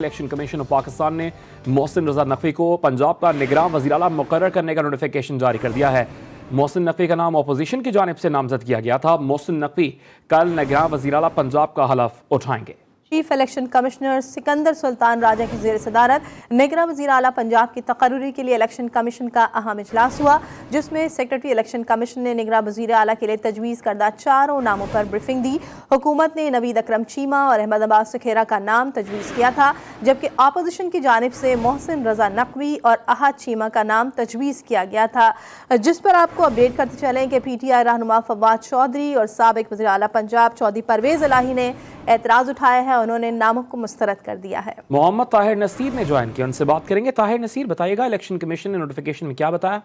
Election commission of Pakistan ने मोहसिन रजा नकवी को पंजाब का निगरान वज़ीर आला मुकर्रर करने का नोटिफिकेशन जारी कर दिया है। मोहसिन नकवी का नाम अपोजिशन की जानिब से नामजद किया गया था। मोहसिन नकवी कल निगरान वज़ीर आला पंजाब का हलफ उठाएंगे। Chief election commissioner Sikandar Sultan Raja की ज़ेर सदारत निगरान वज़ीर आला पंजाब की तकर्री के लिए इलेक्शन कमीशन का अहम इजलास हुआ, जिसमें सेक्रेटरी इलेक्शन कमीशन ने निगरान वज़ीर आला के लिए तजवीज़ करदा 4 नामों पर ब्रीफिंग दी। हुकूमत ने नवीद अकरम चीमा और अहमद अब्बास सुखेरा का नाम तजवीज़ किया था, जबकि अपोजिशन की जानिब से मोहसिन रजा नकवी और अहद चीमा का नाम तजवीज़ किया गया था। जिस पर आपको अपडेट करते चलें कि PTI रहनुमा फवाद चौधरी और साबिक वज़ीर आला पंजाब चौधरी परवेज़ इलाही ने एतराज़ उठाया है। उन्होंने नामों को मुस्तरद कर दिया है। मोहम्मद ताहिर नसीर ने ज्वाइन किया, उनसे बात करेंगे। ताहिर नसीर, बताइएगा इलेक्शन कमीशन ने नोटिफिकेशन में क्या बताया?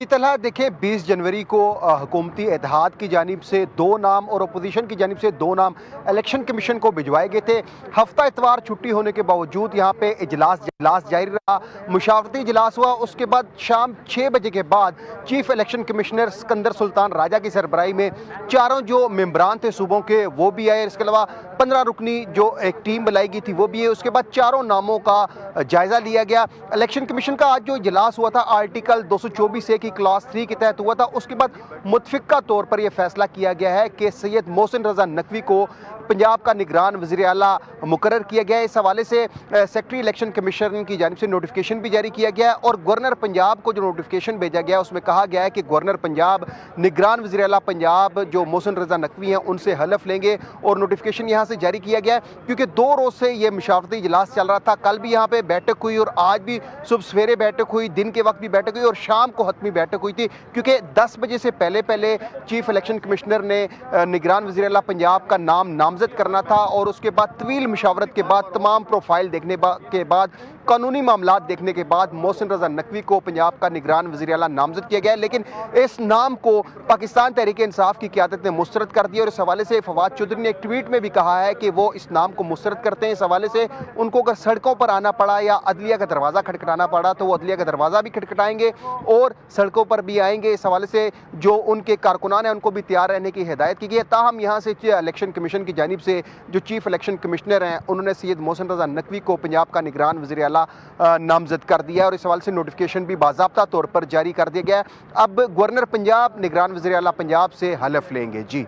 इतला देखिए 20 जनवरी को हुकूमती इत्तेहाद की जानिब से 2 नाम और अपोजिशन की जानिब से 2 नाम इलेक्शन कमीशन को भिजवाए गए थे। हफ्ता इतवार छुट्टी होने के बावजूद यहाँ पे इजलास जारी रहा, मुशावरती इजलास हुआ। उसके बाद शाम 6 बजे के बाद chief election commissioner Sikandar Sultan Raja की सरबराही में चारों जो मेंबरान थे सूबों के वो भी आए। इसके अलावा 15 रुकनी जो एक टीम बुलाई गई थी वो भी है। उसके बाद 4 नामों का जायज़ा लिया गया। इलेक्शन कमीशन का आज जो इजलास हुआ था आर्टिकल 224 की क्लास 3 के तहत हुआ था। उसके बाद मुतफ़िक़ा तौर पर यह फैसला किया गया है कि सैयद मोहसिन रजा नकवी को पंजाब का निगरान वज़ीर आला मुकर्रर किया गया है। इस हवाले से सेक्रेटरी इलेक्शन कमीशन की जानिब से नोटिफिकेशन भी जारी किया गया है और गवर्नर पंजाब को जो नोटिफिकेशन भेजा गया है उसमें कहा गया है कि गवर्नर पंजाब निगरान वज़ीर आला पंजाब जो मोहसिन रजा नकवी हैं उनसे हलफ लेंगे। और नोटिफिकेशन यहाँ से जारी किया गया है क्योंकि 2 रोज़ से ये मुशावरती इजलास चल रहा था। कल भी यहाँ पे बैठक हुई और आज भी सुबह सवेरे बैठक हुई, दिन के वक्त भी बैठक हुई और शाम को हतमी बैठक हुई थी, क्योंकि 10 बजे से पहले चीफ इलेक्शन कमिश्नर ने निगरान वज़ीर आला पंजाब का नाम नामजद करना था। और उसके बाद तवील मुशावरत के बाद, तमाम प्रोफाइल देखने के बाद, कानूनी मामलात देखने के बाद मोहसिन रजा नकवी को पंजाब का निगरान वज़ीर आला नामजद किया गया है। लेकिन इस नाम को पाकिस्तान तहरीक इंसाफ की क़यादत ने मुस्तरद कर दिया और इस हवाले से फवाद चौधरी ने एक ट्वीट में भी कहा है कि वो इस नाम को मुस्तरद करते हैं। इस हवाले से उनको अगर सड़कों पर आना पड़ा या अदलिया का दरवाज़ा खटखटाना पड़ा तो वो अदलिया का दरवाज़ा भी खटखटाएंगे और सड़कों पर भी आएंगे। इस हवाले से जो उनके कारकुनान हैं उनको भी तैयार रहने की हिदायत की गई है। ताहम यहाँ से इलेक्शन कमीशन की जानिब से जो चीफ इलेक्शन कमिश्नर हैं उन्होंने सैयद मोहसिन रजा नकवी को पंजाब का निगरान वज़ीर आला नामजद कर दिया और इस हवाले से नोटिफिकेशन भी बाज़ाब्ता तौर पर जारी कर दिया गया। अब गवर्नर पंजाब निगरान वज़ीर आला पंजाब से हलफ लेंगे। जी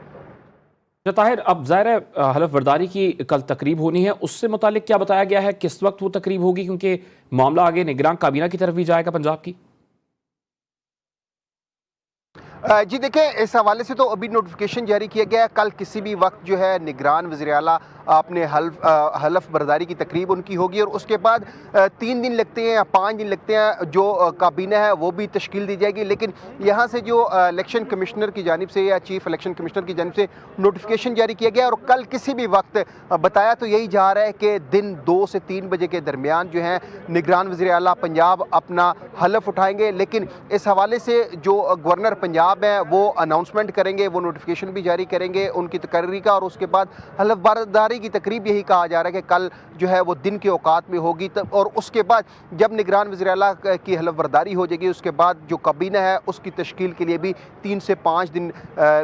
ताहिर, अब ज़ाहिर है हलफ बर्दारी की कल तकरीब होनी है, उससे मुतालिक क्या बताया गया है, किस वक्त वो तकरीब होगी, क्योंकि मामला आगे निगरान काबीना की तरफ भी जाएगा पंजाब की? जी देखिए, इस हवाले से तो अभी नोटिफिकेशन जारी किया गया है। कल किसी भी वक्त जो है निगरान वज़ीर आला अपने हलफ बर्दारी की तकरीब उनकी होगी और उसके बाद 3 दिन लगते हैं या 5 दिन लगते हैं जो काबीना है वो भी तश्कील दी जाएगी। लेकिन यहाँ से जो इलेक्शन कमिश्नर की जानिब से या चीफ इलेक्शन कमिश्नर की जानिब से नोटिफिकेशन जारी किया गया और कल किसी भी वक्त बताया तो यही जा रहा है कि दिन 2 से 3 बजे के दरमियान जो है निगरान वज़ीर आला पंजाब अपना हलफ उठाएंगे। लेकिन इस हवाले से जो गवर्नर पंजाब है वो अनाउंसमेंट करेंगे, वो नोटिफिकेशन भी जारी करेंगे उनकी तकर्री का और उसके बाद हलफ बर्दारी की तकरीब यही कहा जा रहा है कि कल जो है वो दिन के औकात में होगी। और उसके बाद जब निगरान वज़ीर आला की हलफ बर्दारी हो जाएगी उसके बाद जो काबीना है उसकी तश्कील के लिए भी 3 से 5 दिन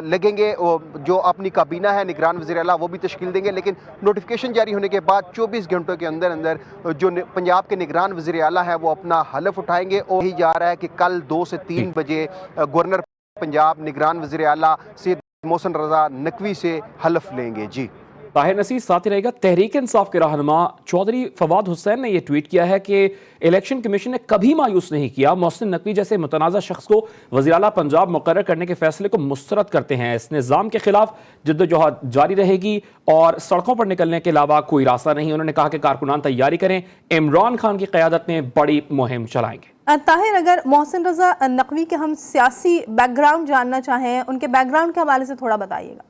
लगेंगे। जो अपनी काबीना है निगरान वज़ीर आला वो भी तश्कील देंगे। लेकिन नोटिफिकेशन जारी होने के बाद 24 घंटों के अंदर अंदर जो पंजाब के निगरान वज़ीर आला है वो अपना हलफ उठाएंगे। और यही जा रहा है कि कल 2 से 3 बजे गवर्नर पंजाब निगरान वज़ीर आला सैयद मोहसिन रजा नकवी से हलफ लेंगे। जी ताहिर नसीर साथ ही रहेगा। तहरीक इंसाफ के रहनुमा चौधरी फवाद हुसैन ने यह ट्वीट किया है कि इलेक्शन कमीशन ने कभी मायूस नहीं किया, मोहसिन नकवी जैसे मुतनाज़ा शख्स को वज़ीर आला पंजाब मुकर्रर करने के फैसले को मुस्तरद करते हैं। इस निज़ाम के खिलाफ जद्दोजहद जारी रहेगी और सड़कों पर निकलने के अलावा कोई रास्ता नहीं। उन्होंने कहा कि कारकुनान तैयारी करें, इमरान खान की क़यादत में बड़ी मुहिम चलाएंगे। ताहिर, अगर मोहसिन रजा नकवी के हम सियासी बैकग्राउंड जानना चाहें, उनके बैकग्राउंड के हवाले से थोड़ा बताइएगा।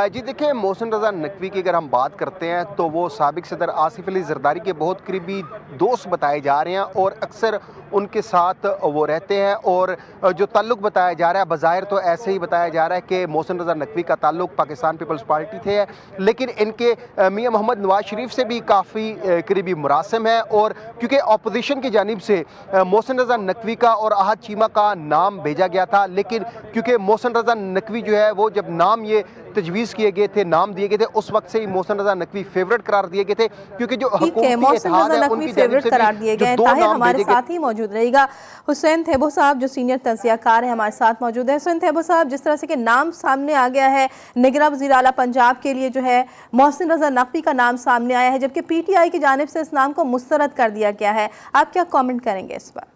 जी देखिए, मोहसिन रजा नकवी की अगर हम बात करते हैं तो वो साबिक सदर आसिफ अली जरदारी के बहुत करीबी दोस्त बताए जा रहे हैं और अक्सर उनके साथ वो रहते हैं। और जो ताल्लुक़ बताया जा रहा है बज़ाहिर तो ऐसे ही बताया जा रहा है कि मोहसिन रजा नकवी का ताल्लुक़ पाकिस्तान पीपल्स पार्टी थे, लेकिन इनके मियाँ मोहम्मद नवाज शरीफ से भी काफ़ी करीबी मुरासिम है। और क्योंकि अपोजिशन की जानिब से मोहसिन रजा नकवी का और अहद चीमा का नाम भेजा गया था, लेकिन क्योंकि मोहसिन रजा नकवी जो है वो जब नाम ये तजवीज़ किए गए थे, नाम दिए गए थे, उस वक्त से ही मोहसिन रज़ा नकवी फेवरेट करार दिए गए थे, क्योंकि जो ठीक है, हुकूमती मोहसिन इत्तेहाद रज़ा है नकवी उनकी जानिब फेवरेट से करार भी दिए जो गए। दो ताहिर नाम हमारे भेजे गए। साथ ही मौजूद रहेगा। हुसैन थेबो साहब जो सीनियर तंज़ियाकार हैं हमारे साथ मौजूद हैं। हुसैन थेबो साहब, जिस तरह से कि नाम सामने आ गया है, निगरां वज़ीर आला पंजाब के लिए जो है मोहसिन रज़ा नकवी का नाम सामने आया है, जबकि PTI की जानिब से इस नाम को मुस्तरद कर दिया गया है, आप क्या कमेंट करेंगे इस पर?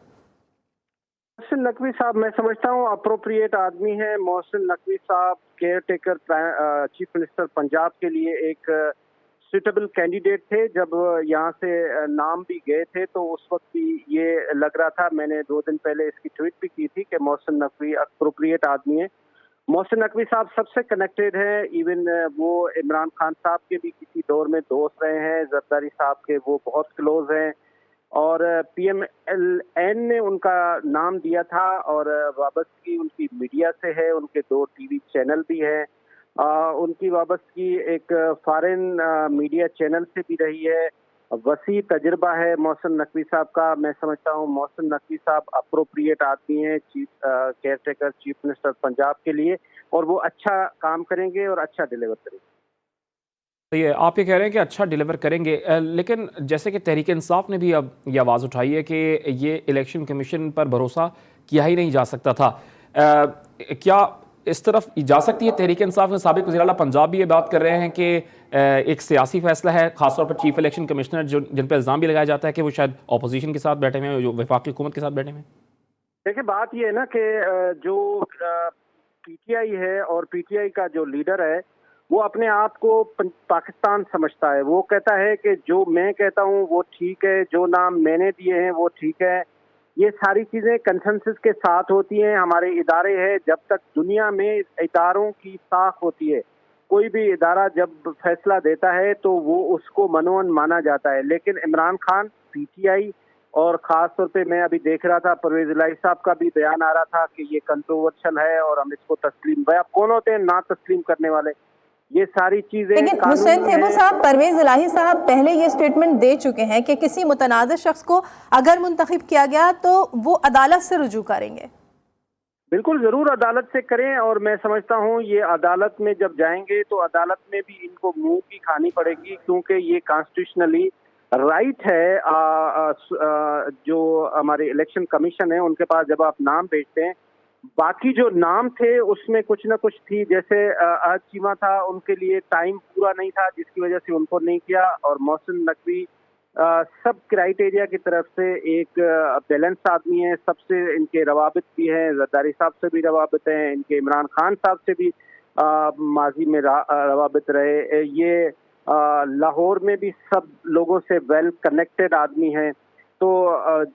मोहसिन नकवी साहब मैं समझता हूँ अप्रोप्रिएट आदमी है। मोहसिन नकवी साहब care taker chief minister Punjab के लिए एक सुटेबल कैंडिडेट थे। जब यहाँ से नाम भी गए थे तो उस वक्त भी ये लग रहा था, मैंने 2 दिन पहले इसकी ट्वीट भी की थी कि मोहसिन नकवी अप्रोप्रिएट आदमी है। मोहसिन नकवी साहब सबसे कनेक्टेड है, इवन वो इमरान खान साहब के भी किसी दौर में दोस्त रहे हैं, जरदारी साहब के वो बहुत क्लोज हैं, और PMLN ने उनका नाम दिया था और वाबस्तगी उनकी मीडिया से है, उनके 2 टीवी चैनल भी हैं, उनकी वाबस्तगी एक फॉरेन मीडिया चैनल से भी रही है, वसी तजुर्बा है मोहसिन नकवी साहब का। मैं समझता हूँ मोहसिन नकवी साहब अप्रोप्रिएट आदमी हैं care taker chief minister Punjab के लिए, और वो अच्छा काम करेंगे और अच्छा डिलीवर करेंगे। तो ये आप ये कह रहे हैं कि अच्छा डिलीवर करेंगे, लेकिन जैसे कि तहरीक इंसाफ ने भी अब ये आवाज़ उठाई है कि ये इलेक्शन कमीशन पर भरोसा किया ही नहीं जा सकता था। क्या इस तरफ जा सकती है तहरीक इंसाफ में? साबिक वज़ीर आला पंजाब भी ये बात कर रहे हैं कि एक सियासी फैसला है, खासतौर पर चीफ इलेक्शन कमिश्नर जिन पर इल्ज़ाम भी लगाया जाता है कि वो शायद अपोजिशन के साथ बैठे हुए हैं, जो वफाकी हुकूमत के साथ बैठे हुए हैं। देखिए बात ये है ना कि जो PTI है और PTI का जो लीडर है वो अपने आप को पाकिस्तान समझता है। वो कहता है कि जो मैं कहता हूँ वो ठीक है, जो नाम मैंने दिए हैं वो ठीक है। ये सारी चीज़ें कंसेंसस के साथ होती हैं। हमारे इदारे हैं, जब तक दुनिया में इदारों की साख होती है, कोई भी इदारा जब फैसला देता है तो वो उसको मनोन माना जाता है। लेकिन इमरान खान, PTI और ख़ास तौर पे मैं अभी देख रहा था परवेज़ इलाही साहब का भी बयान आ रहा था कि ये कंट्रोवर्शियल है और हम इसको तस्लीम, भाई आप कौन होते हैं ना तस्लीम करने वाले? ये सारी चीजें लेकिन हुसैन थेबो साहब, परवेज इलाही साहब पहले ये स्टेटमेंट दे चुके हैं कि किसी मुतनाज़ शख्स को अगर मुंतखब किया गया तो वो अदालत से रुजू करेंगे। बिल्कुल जरूर अदालत से करें, और मैं समझता हूँ ये अदालत में जब जाएंगे तो अदालत में भी इनको मुंह की खानी पड़ेगी, क्योंकि ये कॉन्स्टिट्यूशनली राइट है। जो हमारे इलेक्शन कमीशन है उनके पास जब आप नाम भेजते हैं, बाकी जो नाम थे उसमें कुछ ना कुछ थी, जैसे आज चीमा था, उनके लिए टाइम पूरा नहीं था जिसकी वजह से उनको नहीं किया, और मोहसिन नकवी सब क्राइटेरिया की तरफ से एक बैलेंस आदमी है। सबसे इनके रवाबित भी हैं, जरदारी साहब से भी रवाबित हैं, इनके इमरान खान साहब से भी माजी में रवाबित रहे। ये लाहौर में भी सब लोगों से वेल कनेक्टेड आदमी हैं। तो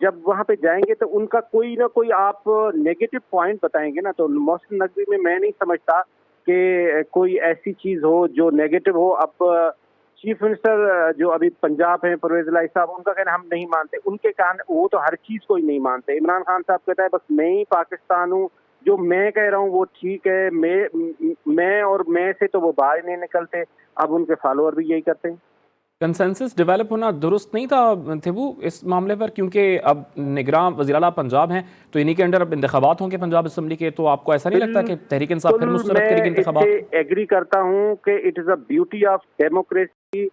जब वहाँ पे जाएंगे तो उनका कोई ना कोई आप नेगेटिव पॉइंट बताएंगे ना, तो मोहसिन नकवी में मैं नहीं समझता कि कोई ऐसी चीज़ हो जो नेगेटिव हो। अब चीफ मिनिस्टर जो अभी पंजाब हैं परवेज़ इलाही साहब, उनका कहना हम नहीं मानते, उनके कारण वो तो हर चीज़ को ही नहीं मानते। इमरान खान साहब कहता है बस मैं ही पाकिस्तान हूँ, जो मैं कह रहा हूँ वो ठीक है, मैं और मैं से तो वो बाहर नहीं निकलते। अब उनके फॉलोअर भी यही करते हैं। कंसेंसस डेवलप होना दुरुस्त नहीं था थेबू इस मामले पर, क्योंकि अब निगरान वज़ीर आला पंजाब हैं तो इन्हीं के अंडर अब इंतखाबात होंगे पंजाब असम्बली के, तो आपको ऐसा नहीं लगता कि तहरीक इंसाफ फिर मुस्तरद करेगी इंतखाबात? मैं एग्री करता हूँ कि it is a beauty of democracy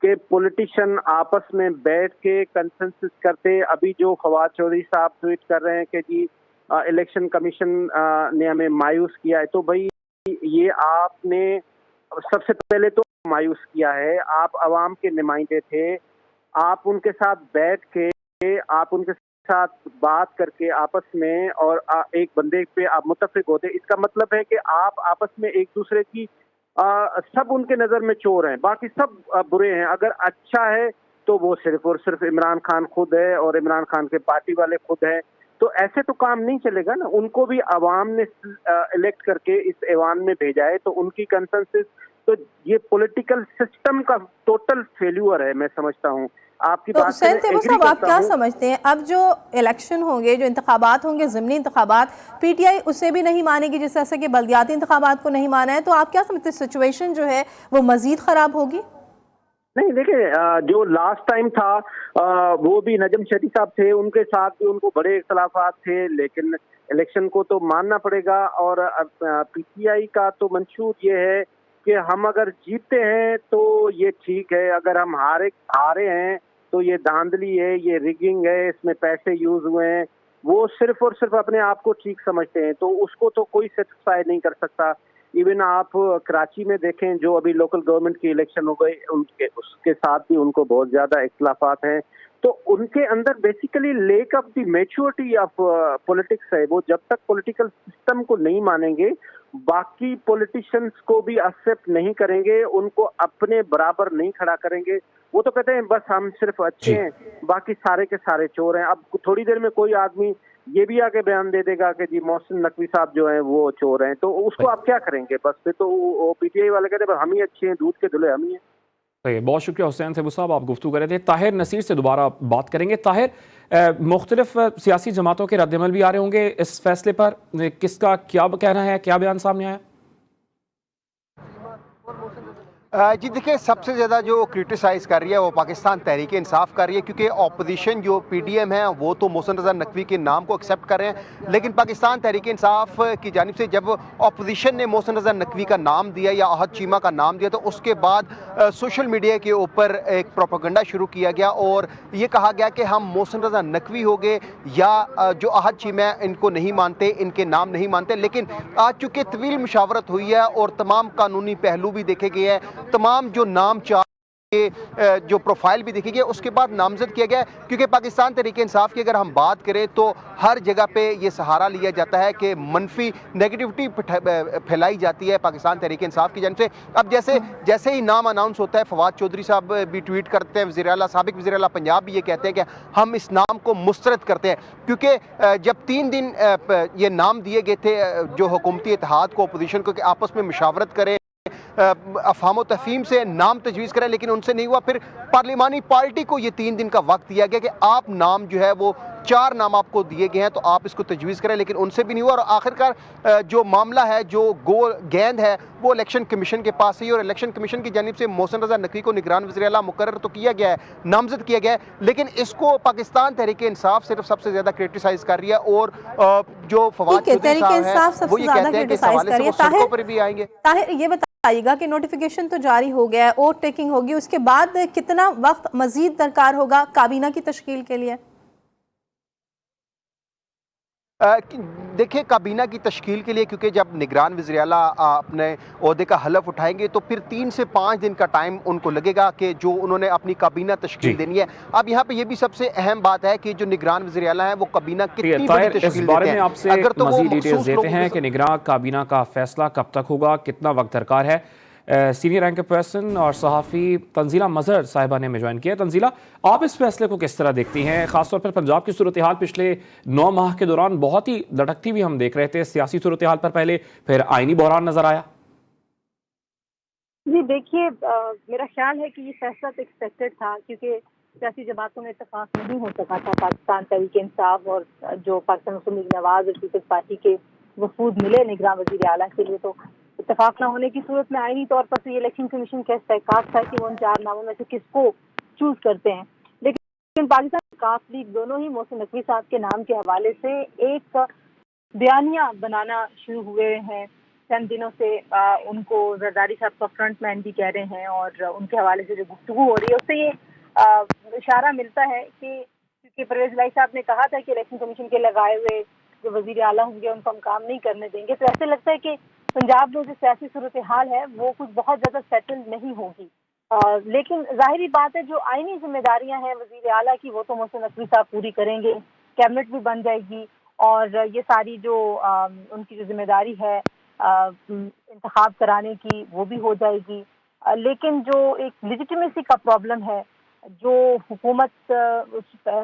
के पॉलिटिशियन आपस में बैठ के कंसेंसस करते। अभी जो फवाद चौधरी साहब ट्वीट कर रहे हैं कि जी इलेक्शन कमीशन ने हमें मायूस किया है, तो भाई ये आपने सबसे पहले तो मायूस किया है। आप अवाम के नुमाइंदे थे, आप उनके साथ बैठ के, आप उनके साथ बात करके आपस में, और एक बंदे पे आप मुत्तफिक होते, इसका मतलब है कि आप आपस में एक दूसरे की सब उनके नज़र में चोर हैं, बाकी सब बुरे हैं। अगर अच्छा है तो वो सिर्फ और सिर्फ इमरान खान खुद है और इमरान खान के पार्टी वाले खुद हैं। तो ऐसे तो काम नहीं चलेगा ना। उनको भी अवाम ने इलेक्ट करके इस ऐवान में भेजा है, तो उनकी कंसेंसस, तो ये पॉलिटिकल सिस्टम का टोटल फेल्यूर है, मैं समझता हूँ। आपकी तो बात से हुसैन थेबो साहब, आप क्या समझते हैं अब जो इलेक्शन होंगे, जो इंतखाबात होंगे, ज़िमनी इंतखाबात, PTI उसे भी नहीं मानेगी जिस तरह से कि बल्दियाती इंतखाबात को नहीं माना है, तो आप क्या समझते हैं सिचुएशन जो है वो मजीद ख़राब होगी? नहीं, देखिए जो लास्ट टाइम था वो भी नजम शरीफ साहब थे, उनके साथ भी उनको बड़े इख्तलाफात थे, लेकिन इलेक्शन को तो मानना पड़ेगा। और PTI का तो मंशूर ये है कि हम अगर जीतते हैं तो ये ठीक है, अगर हम हारे हैं तो ये धांधली है, ये रिगिंग है, इसमें पैसे यूज हुए हैं। वो सिर्फ और सिर्फ अपने आप को ठीक समझते हैं, तो उसको तो कोई सेटिस्फाई नहीं कर सकता। इवन आप कराची में देखें, जो अभी लोकल गवर्नमेंट की इलेक्शन हो गई, उनके उसके साथ भी उनको बहुत ज्यादा इख्तलाफात हैं। तो उनके अंदर basically lake of the maturity of politics है। वो जब तक पॉलिटिकल सिस्टम को नहीं मानेंगे, बाकी पॉलिटिशियंस को भी एक्सेप्ट नहीं करेंगे, उनको अपने बराबर नहीं खड़ा करेंगे। वो तो कहते हैं बस हम सिर्फ अच्छे हैं, बाकी सारे के सारे चोर हैं। अब थोड़ी देर में कोई आदमी ये भी आके बयान दे देगा कि जी मोहसिन नकवी साहब जो हैं वो चोर हैं, तो उसको आप क्या करेंगे? बस फिर तो पीटीआई वाले कहते हैं हम ही अच्छे हैं, दूध के धुले हम ही हैं। सही, बहुत शुक्रिया हुसैन थेबू साहब, आप गुफ्तगू कर रहे थे। ताहिर नसीर से दोबारा बात करेंगे। ताहिर, मुख्तलिफ सियासी जमातों के रद्दमल भी आ रहे होंगे इस फैसले पर, किसका क्या कहना है, क्या बयान सामने आया? जी देखिए, सबसे ज़्यादा जो क्रिटिसाइज़ कर रही है वो पाकिस्तान तहरीक इंसाफ कर रही है, क्योंकि अपोजिशन जो पीडीएम है वो तो मोहसिन रज़ा नकवी के नाम को एक्सेप्ट कर रहे हैं, लेकिन पाकिस्तान तहरीक इंसाफ की जानिब से जब अपोजिशन ने मोहसिन रज़ा नकवी का नाम दिया या अहद चीमा का नाम दिया, तो उसके बाद सोशल मीडिया के ऊपर एक प्रोपेगेंडा शुरू किया गया और ये कहा गया कि हम मोहसिन रज़ा नकवी हो गए या जो अहद चीमा इनको नहीं मानते, इनके नाम नहीं मानते। लेकिन आज चूँकि तवील मुशावरत हुई है और तमाम कानूनी पहलू भी देखे गए हैं, तमाम जो नाम जो प्रोफाइल भी देखी गई, उसके बाद नामजद किया गया। क्योंकि पाकिस्तान तहरीक इंसाफ की अगर हम बात करें तो हर जगह पे ये सहारा लिया जाता है कि मनफी नेगेटिविटी फैलाई जाती है पाकिस्तान तहरीक इंसाफ की जानिब से। अब जैसे ही नाम अनाउंस होता है, फवाद चौधरी साहब भी ट्वीट करते हैं, वज़ीर आला साबिक वज़ीर आला पंजाब भी ये कहते हैं कि हम इस नाम को मुस्तरद करते हैं, क्योंकि जब 3 दिन ये नाम दिए गए थे जो हुकूमती इत्तेहाद को, अपोजिशन को, कि आपस में मुशावरत करें, अफहाम तफहीम से नाम तजवीज़ करें, लेकिन उनसे नहीं हुआ। फिर पार्लिमानी पार्टी को ये 3 दिन का वक्त दिया गया कि आप नाम जो है वो 4 नाम आपको दिए गए हैं तो आप इसको तजवीज़ करें, लेकिन उनसे भी नहीं हुआ। और आखिरकार जो मामला है, जो गेंद है, वो इलेक्शन कमीशन के पास है और इलेक्शन कमीशन की जानिब से मोहसिन रज़ा नकवी को निगरान वज़ीर आला मुकर्रर तो किया गया है, नामजद किया गया है, लेकिन इसको पाकिस्तान तहरीक इंसाफ सिर्फ सबसे ज़्यादा क्रिटिसाइज़ कर रही है। और जो फवाद चौधरी साहब है वो ये कहते हैं कि इस हवाले से वो सड़कों पर भी आएंगे। ताहिर, ये बताइएगा कि नोटिफिकेशन तो जारी हो गया है, वोट टेकिंग होगी, उसके बाद कितना वक्त मजीद दरकार होगा काबीना की तश्कील के लिए? देखिए, काबीना की तश्कील के लिए, क्योंकि जब निगरान वज़ीर आला अपने ओहदे का हलफ उठाएंगे तो फिर 3 से 5 दिन का टाइम उनको लगेगा कि जो उन्होंने अपनी काबीना तश्कील देनी है। अब यहाँ पे ये भी सबसे अहम बात है कि जो निगरान वज़ीर आला है वो काबीना कितनी बड़ी तश्कील देते हैं। आपसे मज़ीद डिटेल्स देते हैं कि निगरान काबीना का फैसला कब तक होगा, कितना वक्त दरकार है। सीनियर रैंक पर्सन और सहाफ़ी तंजीला मज़हर साहिबा ने हमें ज्वाइन किया। तंजीला, आप इस फैसले को किस तरह देखती हैं? ख़ासतौर पर पंजाब की सूरत हाल पिछले 9 माह के दौरान बहुत ही लटकती हुई हम देख रहे थे। सियासी सूरत हाल पर पहले, फिर आइनी बहरान नज़र आया। जी देखिए, मेरा ख्याल है कि ये फैसला तो एक्सपेक्टेड था, क्योंकि सियासी जमातों में इत्तेफाक नहीं हो सका था। पाकिस्तान तहरीक इंसाफ और जो पाकिस्तान मुस्लिम लीग नवाज और पीपल्स पार्टी के वफूद मिले निगरान वज़ीर आला के लिए, तो इत्तेफाक न होने की सूरत में आईनी तौर पर तो ये इलेक्शन कमीशन का इस्तेहकाक था कि वो उन 4 नामों में से किसको चूज करते हैं। लेकिन पाकिस्तान काफ लीग दोनों ही मोहसिन नकवी साहब के नाम के हवाले से एक बयानिया बनाना शुरू हुए हैं। चंद दिनों से उनको जरदारी साहब का फ्रंट मैन भी कह रहे हैं और उनके हवाले से जो गुफ्तगू हो रही है उससे ये इशारा मिलता है कि क्योंकि परवेज लाई साहब ने कहा था कि इलेक्शन कमीशन के लगाए हुए जो वजीर आला होंगे उनको हम काम नहीं करने देंगे, तो ऐसे लगता है कि पंजाब में जो सियासी सूरत हाल है वो कुछ बहुत ज़्यादा सेटल नहीं होगी। लेकिन जाहिर बात है जो आईनी जिम्मेदारियां हैं वजीर आला की वो तो मोहसिन नकवी साहब पूरी करेंगे, कैबिनेट भी बन जाएगी और ये सारी जो उनकी जो जिम्मेदारी है इंतखाब कराने की वो भी हो जाएगी। लेकिन जो एक लेजिटिमेसी का प्रॉब्लम है, जो हुकूमत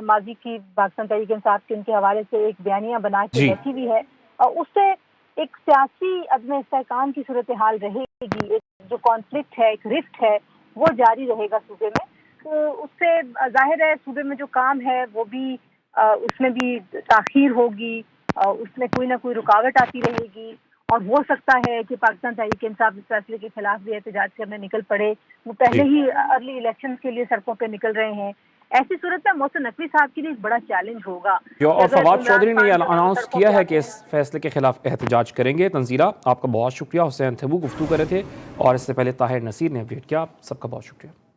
माजी की पाकिस्तान तहरीक इंसाफ के उनके हवाले से एक बयानिया बना के बैठी हुई है, उससे एक सियासी अदम इस्तेहकाम की सूरत हाल रहेगी। एक जो कॉन्फ्लिक्ट है, एक रिफ्ट है, वो जारी रहेगा सूबे में। तो उससे जाहिर है सूबे में जो काम है वो भी उसमें भी ताख़ीर होगी, उसमें कोई ना कोई रुकावट आती रहेगी और हो सकता है कि पाकिस्तान तहरीक इंसाफ इस फैसले के खिलाफ भी एहतजाज करने निकल पड़े। वो पहले ही अर्ली इलेक्शन के लिए सड़कों पर निकल रहे हैं। ऐसी सूरत में मोहसिन नकवी साहब के लिए एक बड़ा चैलेंज होगा। और अगर फवाद इमरान चौधरी ने खान ये जो है वो अनाउंस सड़कों किया पे है आते कि इस फैसले के खिलाफ एहतजाज करेंगे। तंजीला, आपका बहुत शुक्रिया। हुसैन थेबू गुफ्तगू कर रहे थे और इससे पहले ताहिर नसीर ने अपडेट किया। सबका बहुत शुक्रिया।